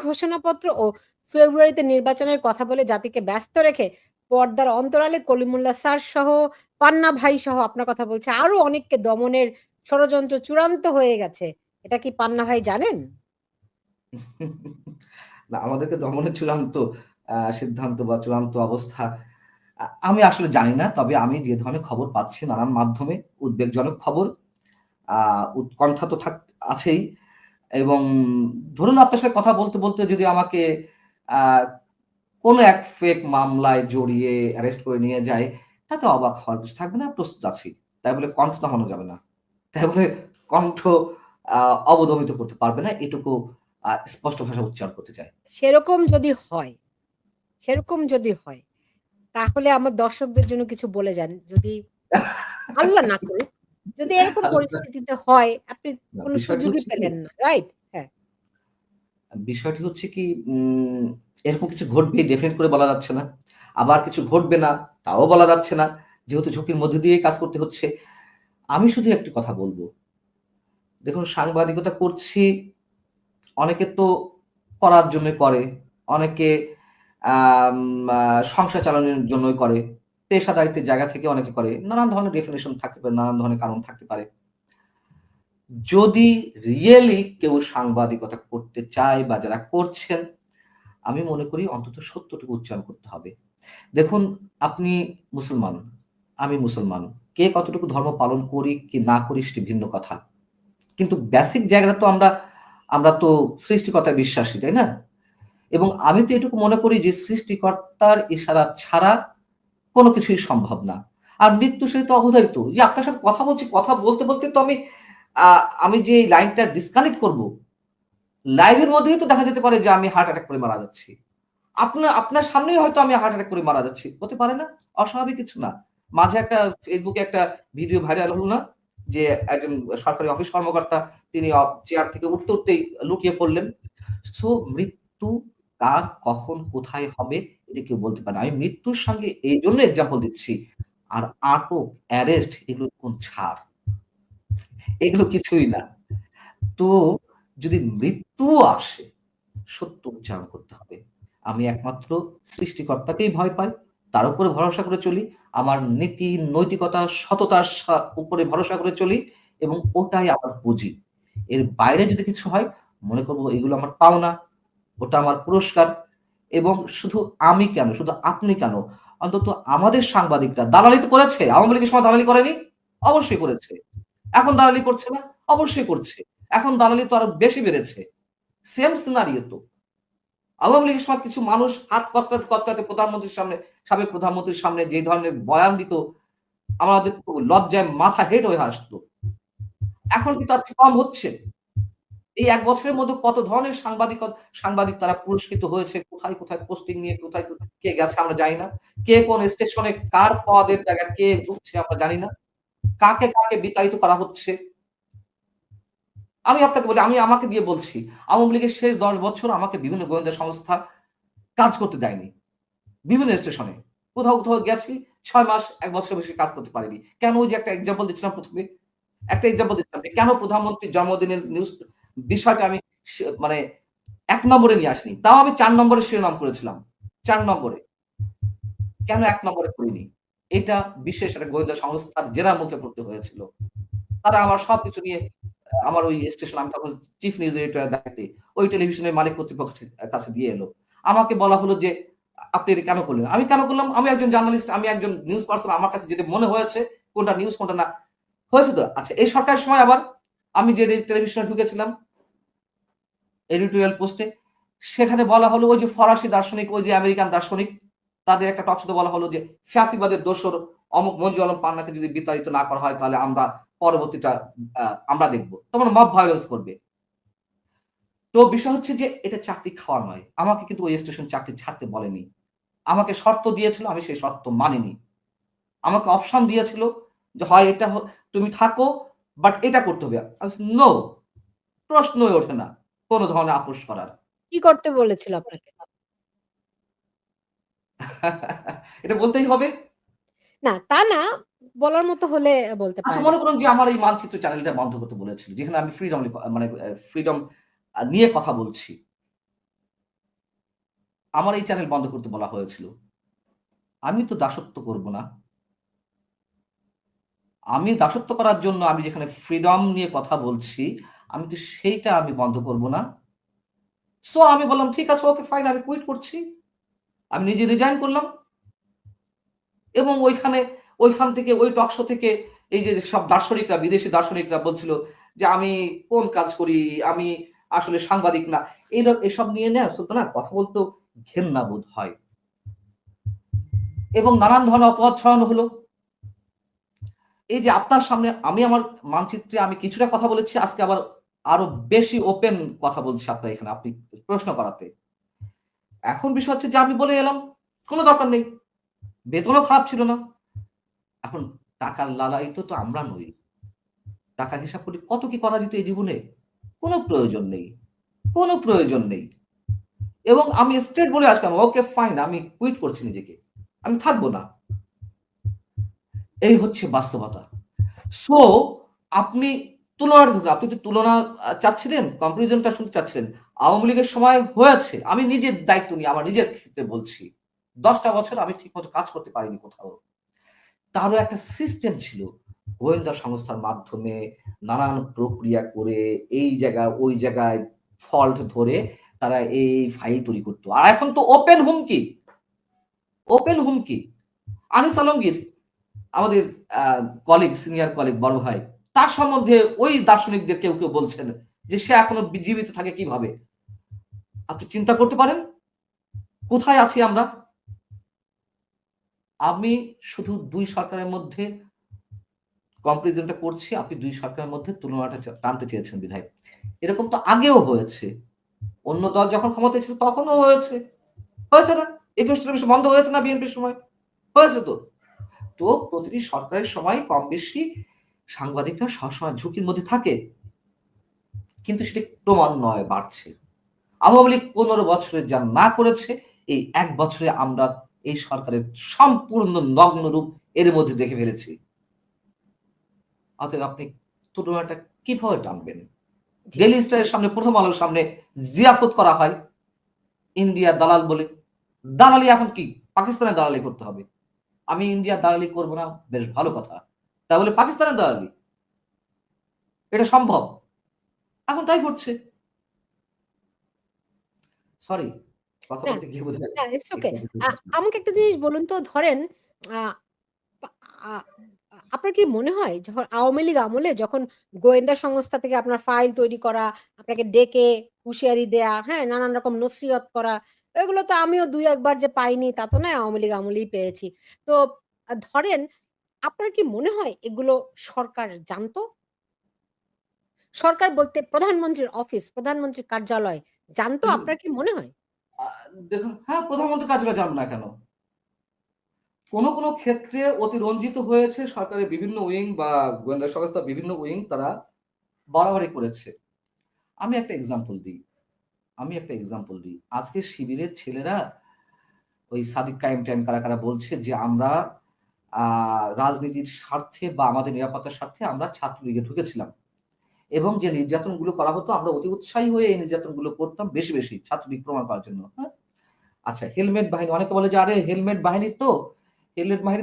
ঘোষণাপত্র ও ফেব্রুয়ারিতে নির্বাচনের কথা বলে জাতিকে ব্যস্ত রেখে পর্দার অন্তরালে কলিমুল্লাহ স্যার সহ, পান্না ভাই সহ আপনার কথা বলছে আরো অনেককে দমনের ষড়যন্ত্র চূড়ান্ত হয়ে গেছে। এটা কি পান্না ভাই জানেন? না, আমাদেরকে দমনের চূড়ান্ত সিদ্ধান্ত বা চূড়ান্ত অবস্থা আমি আসলে জানি না। তবে আমি যে ধরনের খবর পাচ্ছি নানান মাধ্যমে, উদ্বেগজনক খবর, আ উৎকণ্ঠা তো আছেই। এবং ধরুন আপনার সাথে কথা বলতে, বলতে যদি আমাকে আ কোনো এক ফেক মামলায় জড়িয়ে অ্যারেস্ট করে নিয়ে যায়, তাতে অবাক হওয়ার কিছু থাকবে না, প্রস্তুত আছি। তাই বলে কণ্ঠ থামানো যাবে না। তাই বলে কণ্ঠ আ অবদমিত করতে পারবে না, এটুকু স্পষ্ট ভাষায় উচ্চারণ করতে চাই। সেরকম যদি হয়, সেরকম যদি হয়, তাহলে আমার দর্শকদের জন্য কিছু বলে যান। যদি আল্লাহ না করুক, যদি এরকম আচ্ছা, পরিস্থিতিতে হয়, আপনি না কোন বিষয়টি সুযোগই হচ্ছে কি পেলেন না। রাইট? হ্যাঁ। বিষয়টি হচ্ছে কি এরকম কিছু ঘটবে ডেফিনিট করে বলা যাচ্ছে না। আবার কিছু ঘটবে না, তাও বলা যাচ্ছে না। যেহেতু ঝুঁকির মধ্যে দিয়েই কাজ করতে হচ্ছে। আমি শুধু একটি কথা বলব। দেখুন সাংবাদিকতা করছি, অনেকে তো করার জন্য করে। অনেকে আম আ সংসার চালানোর জন্যই করে। পেশাদারিত্বের জায়গা থেকে অনেকে করে। নানান ধরনের ডেফিনিশন থাকতে পারে, নানান ধরনের কারণ থাকতে পারে। যদি রিয়েলি কেউ সাংবাদিকতা করতে চায় বা যারা করছেন, আমি মনে করি অন্তত সত্যটুকু উচ্চারণ করতে হবে। দেখুন আপনি মুসলমান, আমি মুসলমান। কে কতটুকু ধর্ম পালন করি কি না করি সেটি ভিন্ন কথা। কিন্তু বেসিক জায়গাটা তো আমরা তো সৃষ্টিকর্তায় বিশ্বাসী, তাই না? এবং আমি তো এটুকু মনে করি যে সৃষ্টিকর্তার ইশারা ছাড়া কোন কিছুই সম্ভব না। আর মৃত্যু সে তো অবধারিত। যে আপনার সাথে কথা বলছি, কথা বলতে, বলতে তো আ আমি যে লাইনটা ডিসকানেক্ট করব, লাইভের মধ্যেই তো দেখা যেতে পারে যে আমি হার্ট অ্যাটাক করে মারা যাচ্ছি। আপনার সামনেই হয়তো আমি হার্ট অ্যাটাক করে মারা যাচ্ছি। হতে পারে না? অস্বাভাবিক কিছু না। মাঝে একটা ফেসবুকে একটা ভিডিও ভাইরাল হলো না? যে একজন সরকারি অফিস কর্মকর্তা তিনি চেয়ার থেকে উঠতে, উঠতেই লুটিয়ে পড়লেন। সো মৃত্যু কার, কখন, কোথায় হবে এটা কেউ বলতে পারে না। আমি মৃত্যুর সঙ্গে এইজন্য এক্সাম্পল দিচ্ছি। আর আটক, অ্যারেস্ট এগুলো কোন ছাড়? এগুলো কিছুই না। তো যদি মৃত্যুও আসে, সত্য উচ্চারণ করতে হবে। আমি একমাত্র সৃষ্টিকর্তাকেই ভয় পাই। তার উপরে ভরসা করে চলি। আমার নীতি, নৈতিকতা, সততার উপরে ভরসা করে চলি এবং ওটাই আমার পুঁজি। এর বাইরে যদি কিছু হয়, মনে করব এগুলো আমার পাওনা, ওটা আমার পুরস্কার এবং শুধু আমি কেন, শুধু আপনি কেন, অন্তত আমাদের সাংবাদিকরা দালালি তো করেছে। আওয়ামী লীগের সময় দালালি করেনি? অবশ্যই করেছে। এখন দালালি করছে না? অবশ্যই করছে। এখন দালালি তো আরো বেশি বেড়েছে। সেম সিনারিও তো। আওয়ামী লীগের সময় কিছু মানুষ হাত কচলাতে, কচলাতে প্রধানমন্ত্রীর সামনে, সাবেক প্রধানমন্ত্রীর সামনে যে ধরনের বয়ান দিত, আমাদের তো লজ্জায় মাথা হেট হয়ে আসতো। এখন কি তার চেয়ে কম হচ্ছে? এই ১ বছরের মধ্যে কত ধরনের সাংবাদিক তারা পুরস্কৃত হয়েছে। কোথায়, কোথায় পোস্টিং নিয়ে কোথায়, কোথায় কে গেছে আমরা জানি না। কে কোন স্টেশনে কার পদের জায়গায় কে ঢুকছে আমরা জানি না। কাকে, কাকে বিতাড়িত করা হচ্ছে। আমি আপনাকে বলি, আমি আমাকে দিয়ে বলছি। আওয়ামী লীগের শেষ ১০ বছর আমাকে বিভিন্ন গোয়েন্দা সংস্থা কাজ করতে দেয়নি। বিভিন্ন স্টেশনে। কোথাও, কোথাও গেছি ৬ মাস ১ বছরের বেশি কাজ করতে পারিনি। কেন? ওই যে একটা এক্সাম্পল দিচ্ছিলাম ১ম এ। একটা এক্সাম্পল দিচ্ছিলাম যে কেন প্রধানমন্ত্রীর জন্মদিনের বিষয়টা আমি মানে ১ নম্বরে নিয়ে আসিনি। তাও আমি ৪ নম্বরে শিরোনাম করেছিলাম। ৪ নম্বরে। কেন ১ নম্বরে করিনি? এটা বিশেষ একটা গোয়েন্দা সংস্থার জেরার মুখে পড়তে হয়েছিল। তারা আমার সবকিছু নিয়ে আমার ওই স্টেশন আমি তখন চিফ নিউজ এডিটর এর দায়িত্বে। ওই টেলিভিশনের মালিক কর্তৃপক্ষের কাছে দিয়ে এলো। আমাকে বলা হলো যে, "আপনি এটা কেন করলেন?" আমি কেন করলাম? আমি একজন জার্নালিস্ট, আমি একজন নিউজ পারসন। আমার কাছে যেটা মনে হয়েছে, কোনটা নিউজ কোনটা না। হয়েছে তো? আচ্ছা এই সরকারের সময় আবার আমি যে টেলিভিশনে ঢুকেছিলাম এডিটোরিয়াল পোস্টে, সেখানে বলা হলো ওই যে ফরাসি দার্শনিক, ওই যে আমেরিকান দার্শনিক, তাদের একটা টক শোতে বলা হলো যে, "ফ্যাসিবাদের দোসর অমুক মঞ্জু আলম পান্নাকে যদি বিতাড়িত না করা হয়, তাহলে আমরা পরবর্তীটা আমরা দেখব।" তখন মব ভায়োলেন্স করবে। তো বিষয় হচ্ছে যে এটা চাকরি খাওয়া নয়। আমাকে কিন্তু ওই স্টেশন চাকরি ছাড়তে বলেনি। আমাকে শর্ত দিয়েছিল, আমি সেই শর্ত মানিনি। আমাকে অপশন দিয়েছিল যে হয় এটা তুমি থাকো বাট এটা করতে হবে। নো, প্রশ্নই ওঠে না কোন ধরনের আপোস করার। কি করতে বলেছিল আপনাকে? এটা বলতেই হবে। না, তা না। বলার মতো হলে বলতে আচ্ছা পারেন। মনে করুন যে আমার এই মানচিত্র চ্যানেলটা বন্ধ করতে বলেছিল। যেখানে আমি ফ্রিডম মানে ফ্রিডম নিয়ে কথা বলছি। আমার এই চ্যানেল বন্ধ করতে বলা হয়েছিল। আমি তো দাসত্ব করব না। আমি দাসত্ব করার জন্য আমি যেখানে ফ্রিডম নিয়ে কথা বলছি, আমি তো সেইটা আমি বন্ধ করব না। সো আমি বললাম, "ঠিক আছে, ওকে ফাইন, আমি কুইট করছি।" আমি নিজে রিজাইন করলাম এবং ওইখান থেকে ওই টক শো থেকে এই যে সব দার্শনিকরা, বিদেশি দার্শনিকরা বলছিল যে, "আমি কোন কাজ করি? আমি আসলে সাংবাদিক না।" এসব নিয়ে না আসলে না কথা বলতেও ঘেন্না বোধ হয় এবং নানান ধরনের অপবাদ ছড়ানো হলো। এই যে আপনার সামনে আমি আমার মানচিত্রে আমি কিছুটা কথা বলেছি, আজকে আবার আরো বেশি ওপেন কথা বলছি আপনার এখানে আপনি প্রশ্ন করাতে। এখন বিষয় হচ্ছে যে আমি বলে এলাম, কোন দরকার নেই। বেতনও খারাপ ছিল না। এখন টাকার লালায়িত তো আমরা নই। টাকার হিসাব করে কত কি করা যেত এই জীবনে? কোন প্রয়োজন নেই। কোন প্রয়োজন নেই। এবং আমি স্ট্রেইট বলে আসলাম, "ওকে ফাইন, আমি কুইট করছি নিজেকে। আমি থাকব না।" এই হচ্ছে বাস্তবতা। সো আপনি তুলনাটা ঢুকুন। আপনি তো তুলনা চাচ্ছিলেন, কম্পারিজন টা শুনতে চাচ্ছিলেন। আওয়ামী লীগের সময় হয়েছে। আমি নিজের দায়িত্ব নিয়ে আমার নিজের ক্ষেত্রে বলছি। ১০ টা বছর আমি ঠিকমতো কাজ করতে পারিনি কোথাও। তারও একটা সিস্টেম ছিল। গোয়েন্দা সংস্থার মাধ্যমে নানান প্রক্রিয়া করে এই জায়গা, ওই জায়গায় ফল্ট ধরে তারা এই ফাইল তৈরি করত। আর এখন তো ওপেন হুমকি, ওপেন হুমকি। আনিস আলমগীর আমাদের আ কলিগ, সিনিয়র কলিগ, বড় ভাই। তার সম্বন্ধে ওই দার্শনিকদের কেউ বলছেন যে সে এখনো জীবিত থাকে কিভাবে? আপনি চিন্তা করতে পারেন? কোথায় আছি আমরা? আমি শুধু ২ সরকারের মধ্যে কম্পারিজন টা করছি। আপনি ২ সরকারের মধ্যে তুলনাটা টানতে চেয়েছেন বিধায়। এরকম তো আগেও হয়েছে। অন্য দল যখন ক্ষমতায় ছিল তখনও হয়েছে। হয়েছে না? ২১ টেলিভিশন বন্ধ হয়েছে না বিএনপির সময়? হয়েছে তো। তো প্রতিটি সরকারের সময় কম বেশি সাংবাদিকরা সবসময় ঝুঁকির মধ্যে থাকে। কিন্তু সেটি ক্রমান্বয়ে বাড়ছে। আওয়ামী লীগ ১৫ বছরে যা না করেছে, এই ১ বছরে আমরা এই সরকারের সম্পূর্ণ নগ্ন রূপ এর মধ্যে দেখে ফেলেছি। অতএব আপনি তুলনাটা কিভাবে টানবেন? জি। ডেইলি স্টারের সামনে, প্রথম আলোর সামনে জিয়াফত করা হয় ইন্ডিয়ার দালাল বলে। দালালি এখন কি? পাকিস্তানের দালালি করতে হবে। আমি ইন্ডিয়ার দালালি করব না, বেশ ভালো কথা। তা বলে পাকিস্তানের দালালি? এটা সম্ভব। এখন তাই ঘটছে। সরি, কথা না, বলতে গিয়ে বোধহয় না ইটস ওকে। এক্সেস আ আমাকে একটা জিনিস বলুন তো ধরেন আ পা আ আপনার কি মনে হয় যখন আওয়ামী লীগ আমলে যখন গোয়েন্দা সংস্থা থেকে আপনার ফাইল তৈরি করা, আপনাকে ডেকে হুঁশিয়ারি দেয়া, হ্যাঁ? নানান রকম নসিহত করা, এগুলো তো আমিও ২-১ বার যে পাইনি তা তো নয় আওয়ামী লীগ আমলেই পেয়েছি। তো ধরেন আপনার কি মনে হয় এগুলো সরকার জানতো? সরকার বলতে প্রধানমন্ত্রীর অফিস, প্রধানমন্ত্রীর কার্যালয় জানতো দেখুন, আপনার কি মনে হয়? আ দেখুন, হ্যাঁ, প্রধানমন্ত্রীর কাজটা জানবে না কেন? কোন ক্ষেত্রে অতিরঞ্জিত হয়েছে সরকারের বিভিন্ন উইং বা গোয়েন্দা সংস্থার বিভিন্ন উইং তারা বাড়াবাড়ি করেছে। আমি একটা এক্সাম্পল দিই। আজকে শিবিরের ছেলেরা ওই সাদিক কায়েম-টায়েম কারা বলছে যে আমরা আ রাজনীতির স্বার্থে বা আমাদের নিরাপত্তার স্বার্থে আমরা ছাত্রলীগে ঢুকেছিলাম। এবং যে নির্যাতনগুলো করা হতো আমরা অতি উৎসাহী হয়ে এই নির্যাতনগুলো করতাম বেশি ছাত্রলীগ প্রমাণ করার জন্য। হ্যাঁ? আচ্ছা, হেলমেট বাহিনী অনেকে বলে যে, "আরে হেলমেট বাহিনী তো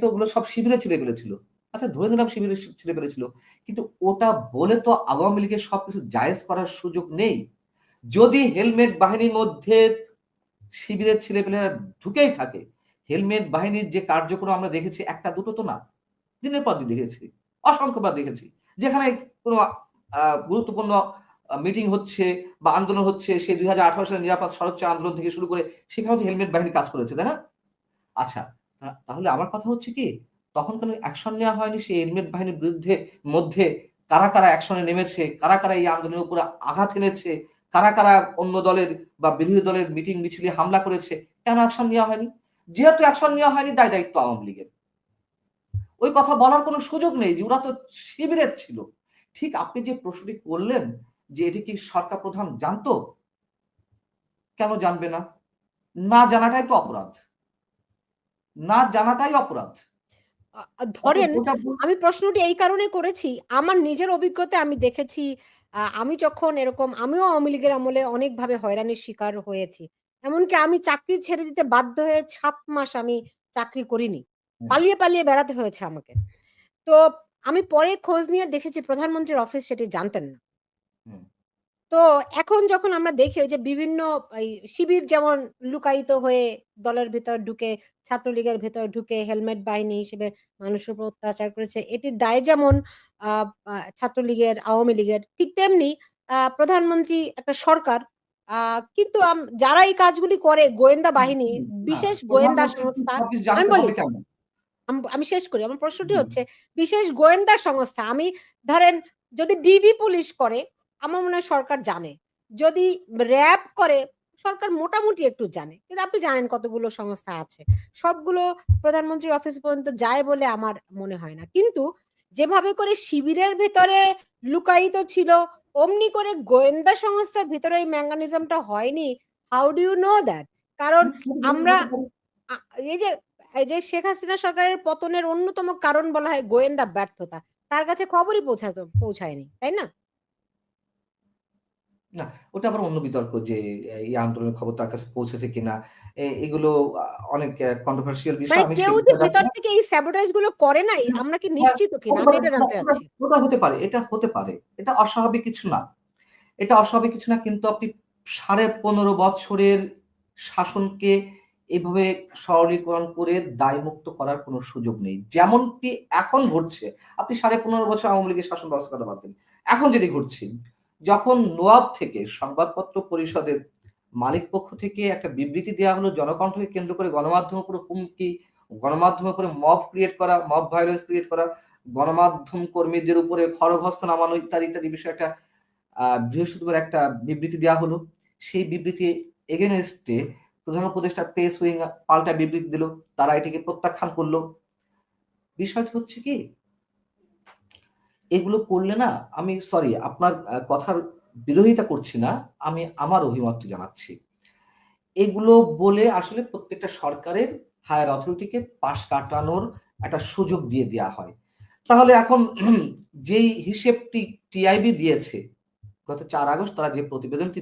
ওগুলো সব শিবিরের ছেলেপেলে ছিল।" আচ্ছা, ধরে নিলাম শিবিরের ছেলেপেলে ছিল। কিন্তু ওটা বলে তো আওয়ামী লীগের সবকিছু জায়েজ করার সুযোগ নেই। যদি হেলমেট বাহিনীর মধ্যে শিবিরের ছেলেপেলেরা ঢুকেই থাকে, হেলমেট বাহিনীর যে কার্যক্রম আমরা দেখেছি ১ টা ২ টো তো না। দিনের পর দিন দেখেছি। অসংখ্যবার দেখেছি। যেখানে কোন গুরুত্বপূর্ণ মিটিং হচ্ছে বা আন্দোলন হচ্ছে সেই ২০১৮ সালের নিরাপদ সড়ক আন্দোলন থেকে শুরু করে সেখানেও তো হেলমেট বাহিনী কাজ করেছে, তাই না? আচ্ছা, তাহলে আমার কথা হচ্ছে কি তখন কোন অ্যাকশন নেওয়া হয়নি সেই হেলমেট বাহিনীর মধ্যে কারা অ্যাকশন এ নেমেছে, কারা এই আন্দোলনের উপরে আঘাত এনেছে, কারা অন্য দলের বা বিরোধী দলের মিটিং মিছিলে হামলা করেছে, কেন অ্যাকশন নেওয়া হয়নি? যেহেতু অ্যাকশন নেওয়া হয়নি দায়-দায়িত্ব আওয়ামী লীগের। ওই কথা বলার কোনো সুযোগ নেই যে ওরা তো শিবিরের ছিল। ঠিক আপনি যে প্রশ্নটি করলেন যে এটি কি সরকার প্রধান জানতো? কেন জানবে না? না জানাটাই তো অপরাধ। না জানাটাই অপরাধ। অতএব ধরেন ওটা বল আমি প্রশ্নটি এই কারণে করেছি, আমার নিজের অভিজ্ঞতায় আমি দেখেছি আমি যখন এরকম আমিও আওয়ামী লীগের আমলে অনেকভাবে হয়রানির শিকার হয়েছি। এমনকি আমি চাকরি ছেড়ে দিতে বাধ্য হয়ে ৭ মাস আমি চাকরি করিনি। হুম, পালিয়ে, পালিয়ে বেড়াতে হয়েছে আমাকে। তো আমি পরে খোঁজ নিয়ে দেখেছি প্রধানমন্ত্রীর অফিস সেটি জানতেন না। হুম, তো এখন যখন আমরা দেখি ওই যে বিভিন্ন এই শিবির যেমন লুকায়িত হয়ে দলের ভেতর ঢুকে, ছাত্রলীগের ভেতর ঢুকে হেলমেট বাহিনী হিসেবে মানুষের উপর অত্যাচার করেছে। এটির দায় যেমন আ আ ছাত্রলীগের, আওয়ামী লীগের ঠিক তেমনি প্রধানমন্ত্রী একটা সরকার। আ কিন্তু যারা এই কাজগুলি করে গোয়েন্দা হুম, বাহিনী, হুম, না, বিশেষ গোয়েন্দা প্রধানমন্ত্রীর সংস্থা অফিস আমি জানতে বলি হবে কেন? আমি শেষ করি। আমার প্রশ্নটি হুম, হচ্ছে, বিশেষ গোয়েন্দা সংস্থা আমি ধরেন যদি ডিবি পুলিশ করে, আমার মনে হয় সরকার জানে। যদি র‍্যাব করে, সরকার মোটামুটি একটু জানে। কিন্তু আপনি জানেন কতগুলো সংস্থা আছে। সবগুলো প্রধানমন্ত্রীর অফিস পর্যন্ত যায় বলে আমার মনে হয় না। কিন্তু যেভাবে করে শিবিরের ভেতরে লুকায়িত ছিল, অমনি করে গোয়েন্দা সংস্থার ভেতরে এই মেকানিজমটা হয়নি। How do you know that? কারণ আমরা হতে পারে। আ এই যে শেখ হাসিনা সরকারের পতনের অন্যতম কারণ বলা হয় গোয়েন্দা ব্যর্থতা। তার কাছে খবরই পৌঁছায়নি। তাই না? না, ওটা আবার অন্য বিতর্ক যে এই আন্দোলনের খবর তার কাছে পৌঁছেছে কিনা। এগুলো আ অনেক কন্ট্রোভার্সিয়াল বিষয়। মানে আমি সে কেউ যে বিষয়ে যাচ্ছি ভেতর না। থেকে এই স্যাবোটাজ গুলো করে নাই, আমরা কি হ্যাঁ, নিশ্চিত কিনা? হতে আমি পারে, এটা জানতে চাচ্ছি। ওটা হতে পারে। এটা হতে পারে। এটা অস্বাভাবিক কিছু না। এটা অস্বাভাবিক কিছু না, কিন্তু আপনি ১৫.৫ বছরের শাসনকে এভাবে সরলীকরণ করে দায়মুক্ত করার কোনো সুযোগ নেই। যেমনটি এখন ঘটছে, আপনি ১৫.৫ বছর আওয়ামী লীগের শাসন ব্যবস্থার কথা বাদ দিন। এখন যেটি ঘটছে, যখন নোয়াব থেকে সংবাদপত্র পরিষদের মালিকপক্ষ থেকে একটা বিবৃতি দেয়া হলো জনকণ্ঠকে কেন্দ্র করে গণমাধ্যমের উপর হুমকি, গণমাধ্যমের উপরে মব ক্রিয়েট করা, মব ভায়োলেন্স ক্রিয়েট করা, গণমাধ্যম কর্মীদের উপরে খড়গহস্ত নামানো ইত্যাদি, ইত্যাদি বিষয়ে একটা বৃহস্পতিবার একটা বিবৃতি দেওয়া হলো। সেই বিবৃতি এগেইনস্ট এ প্রধান উপদেষ্টা প্রেস উইং পাল্টা বিবৃতি দিল। তারা এটিকে প্রত্যাখ্যান করল। বিষয়টি হচ্ছে কি, এগুলো করলে না, আমি সরি আপনার কথার বিরোধিতা করছি না। আমি আমার অভিমতটি জানাচ্ছি। এগুলো বলে আসলে প্রত্যেকটা সরকারের হায়ার অথরিটিকে পাশ কাটানোর একটা সুযোগ দিয়ে দেয়া হয়। তাহলে এখন যেই হিসেবটি টিআইবি দিয়েছে, গত ৪ আগস্ট তারা যে প্রতিবেদনটি